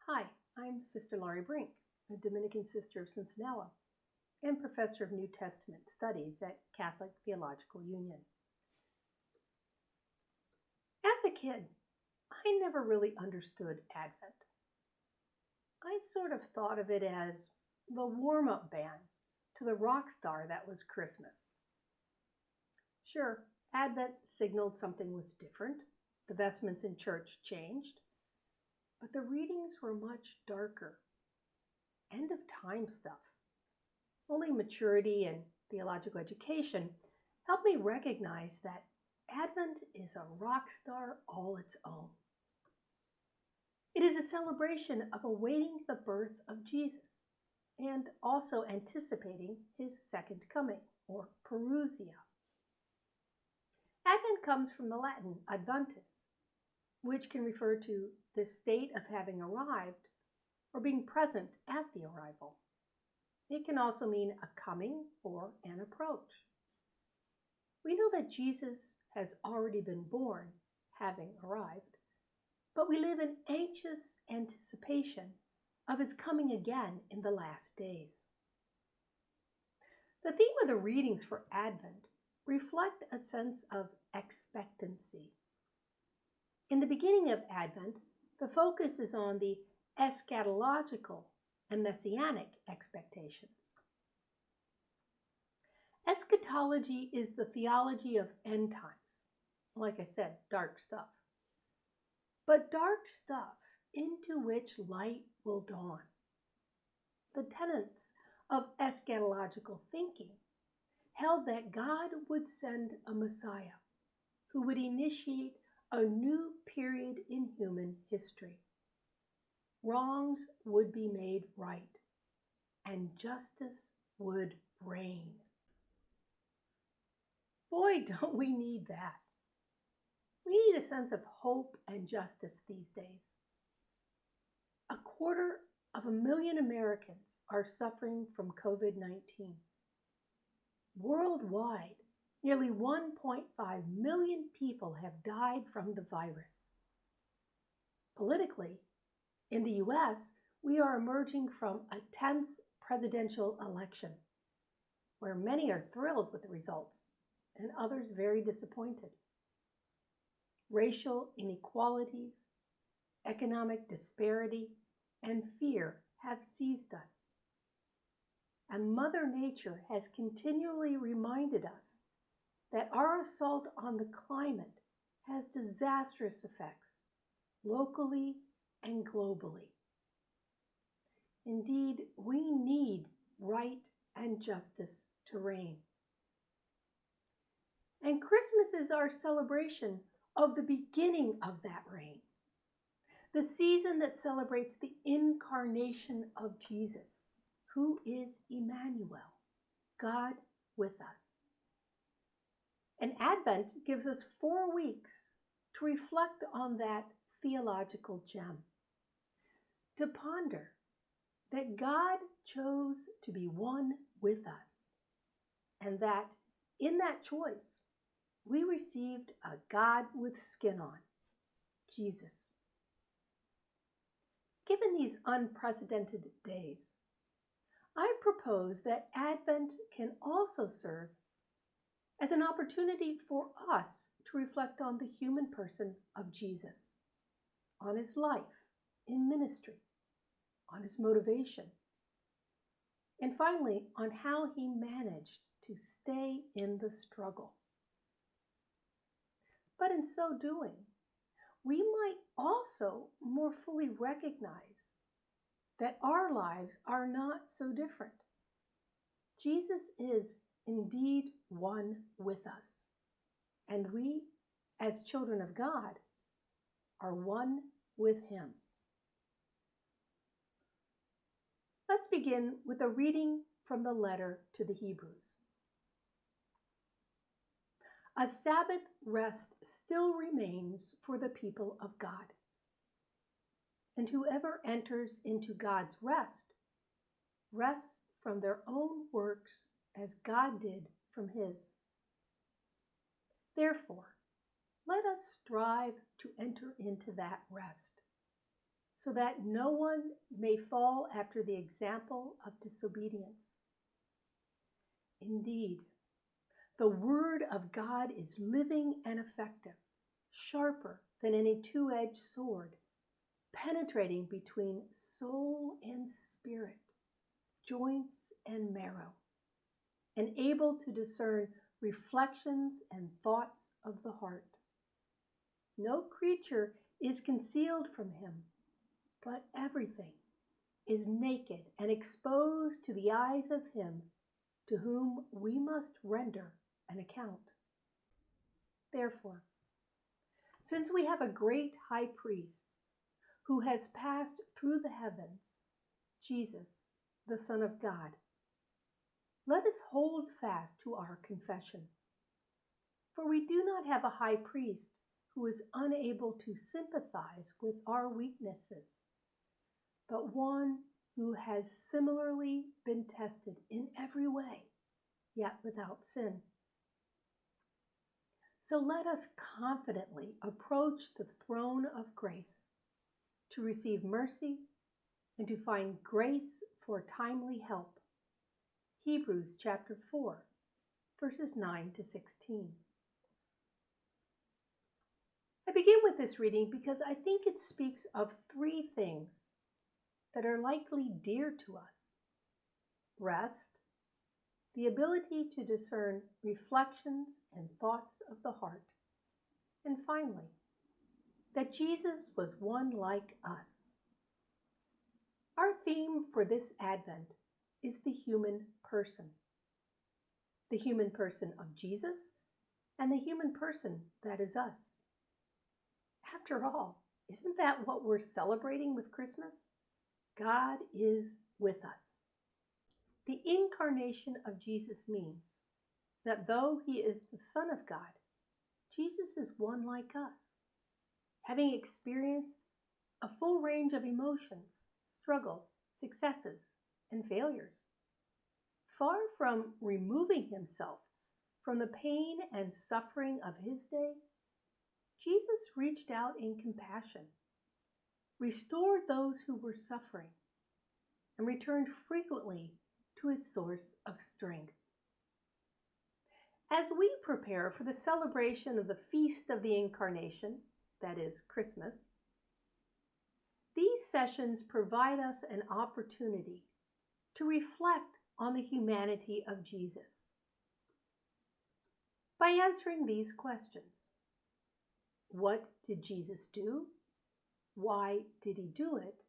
Hi, I'm Sister Laurie Brink, a Dominican sister of Cincinnati and professor of New Testament studies at Catholic Theological Union. As a kid, I never really understood Advent. I sort of thought of it as the warm-up band to the rock star that was Christmas. Sure, Advent signaled something was different. The vestments in church changed. But the readings were much darker. End of time stuff. Only maturity and theological education helped me recognize that Advent is a rock star all its own. It is a celebration of awaiting the birth of Jesus and also anticipating his second coming, or parousia. Advent comes from the Latin adventus, which can refer to the state of having arrived or being present at the arrival. It can also mean a coming or an approach. We know that Jesus has already been born, having arrived, but we live in anxious anticipation of his coming again in the last days. The theme of the readings for Advent reflect a sense of expectancy. In the beginning of Advent, the focus is on the eschatological and messianic expectations. Eschatology is the theology of end times. Like I said, dark stuff. But dark stuff into which light will dawn. The tenets of eschatological thinking held that God would send a Messiah who would initiate a new period in human history. Wrongs would be made right, and justice would reign. Boy, don't we need that. We need a sense of hope and justice these days. 250,000 Americans are suffering from COVID-19. Worldwide, nearly 1.5 million people have died from the virus. Politically, in the U.S., we are emerging from a tense presidential election, where many are thrilled with the results and others very disappointed. Racial inequalities, economic disparity, and fear have seized us. And Mother Nature has continually reminded us that our assault on the climate has disastrous effects, locally and globally. Indeed, we need right and justice to reign. And Christmas is our celebration of the beginning of that reign, the season that celebrates the incarnation of Jesus, who is Emmanuel, God with us. And Advent gives us 4 weeks to reflect on that theological gem, to ponder that God chose to be one with us, and that in that choice, we received a God with skin on, Jesus. Given these unprecedented days, I propose that Advent can also serve as an opportunity for us to reflect on the human person of Jesus, on his life in ministry, on his motivation, and finally, on how he managed to stay in the struggle. But in so doing, we might also more fully recognize that our lives are not so different. Jesus is indeed one with us, and we, as children of God, are one with him. Let's begin with a reading from the letter to the Hebrews. A Sabbath rest still remains for the people of God. And whoever enters into God's rest rests from their own works as God did from his. Therefore, let us strive to enter into that rest, so that no one may fall after the example of disobedience. Indeed, the Word of God is living and effective, sharper than any two-edged sword, penetrating between soul and spirit, joints and marrow, and able to discern reflections and thoughts of the heart. No creature is concealed from him, but everything is naked and exposed to the eyes of him to whom we must render an account. Therefore, since we have a great high priest who has passed through the heavens, Jesus, the Son of God, let us hold fast to our confession. For we do not have a high priest who is unable to sympathize with our weaknesses, but one who has similarly been tested in every way, yet without sin. So let us confidently approach the throne of grace to receive mercy and to find grace for timely help. Hebrews chapter 4, verses 9 to 16. I begin with this reading because I think it speaks of three things that are likely dear to us: rest, the ability to discern reflections and thoughts of the heart, and finally, that Jesus was one like us. Our theme for this Advent is the human person of Jesus, and the human person that is us. After all, isn't that what we're celebrating with Christmas? God is with us. The incarnation of Jesus means that though he is the Son of God, Jesus is one like us, having experienced a full range of emotions, struggles, successes, and failures. Far from removing himself from the pain and suffering of his day, Jesus reached out in compassion, restored those who were suffering, and returned frequently to his source of strength. As we prepare for the celebration of the Feast of the Incarnation, that is, Christmas, these sessions provide us an opportunity to reflect on the humanity of Jesus by answering these questions. What did Jesus do? Why did he do it?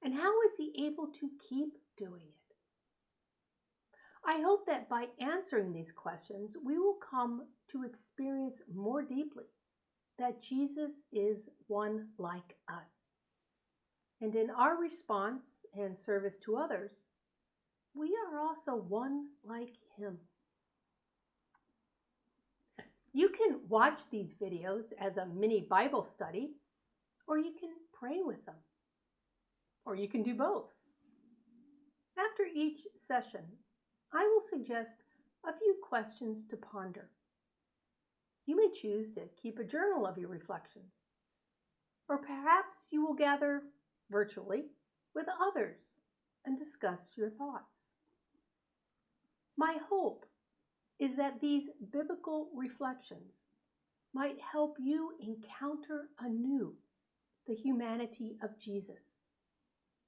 And how is he able to keep doing it? I hope that by answering these questions, we will come to experience more deeply that Jesus is one like us. And in our response and service to others, we are also one like him. You can watch these videos as a mini Bible study, or you can pray with them, or you can do both. After each session, I will suggest a few questions to ponder. You may choose to keep a journal of your reflections, or perhaps you will gather virtually with others and discuss your thoughts. My hope is that these biblical reflections might help you encounter anew the humanity of Jesus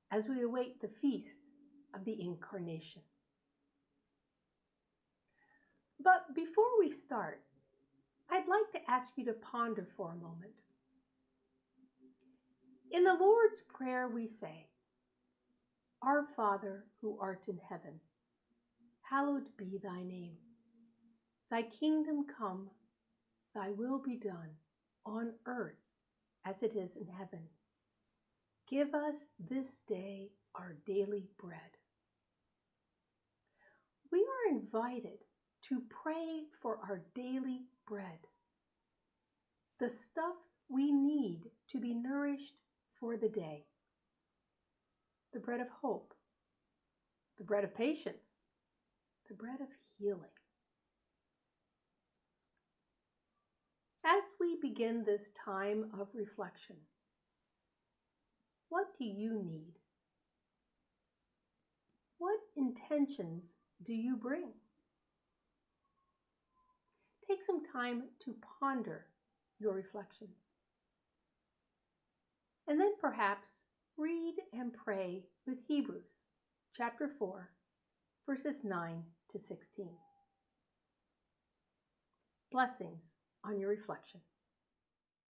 as we await the feast of the Incarnation. But before we start, I'd like to ask you to ponder for a moment. In the Lord's Prayer we say, "Our Father who art in heaven, hallowed be thy name. Thy kingdom come, thy will be done, on earth as it is in heaven. Give us this day our daily bread." We are invited to pray for our daily bread, the stuff we need to be nourished for the day, the bread of hope, the bread of patience, the bread of healing. As we begin this time of reflection, What do you need? What intentions do you bring? Take some time to ponder your reflections. And then perhaps read and pray with Hebrews chapter 4, verses 9 to 16. Blessings on your reflection.